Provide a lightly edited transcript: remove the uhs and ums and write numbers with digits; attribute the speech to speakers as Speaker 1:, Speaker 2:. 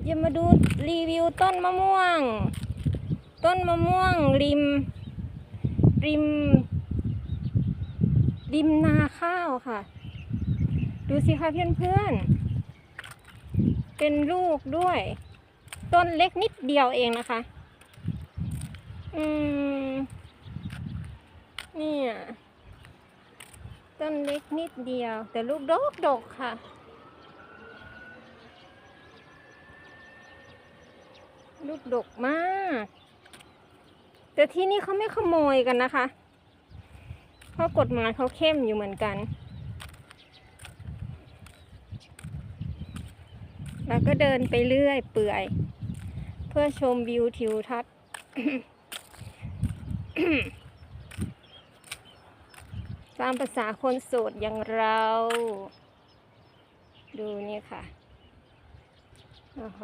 Speaker 1: จะมาดูรีวิวต้นมะม่วงริมนาข้าวค่ะดูสิคะเพื่อนๆเป็นลูกด้วยต้นเล็กนิดเดียวเองนะคะเนี่ยต้นเล็กนิดเดียวแต่ลูกดกค่ะลูกดกมากแต่ที่นี่เขาไม่ขโมยกันนะคะเพราะกฎหมายเขาเข้มอยู่เหมือนกันแล้วก็เดินไปเรื่อยเปื่อยเพื่อชมวิวทิวทัศน์ ตามภาษาคนโสดอย่างเราดูนี่ค่ะโอ้โห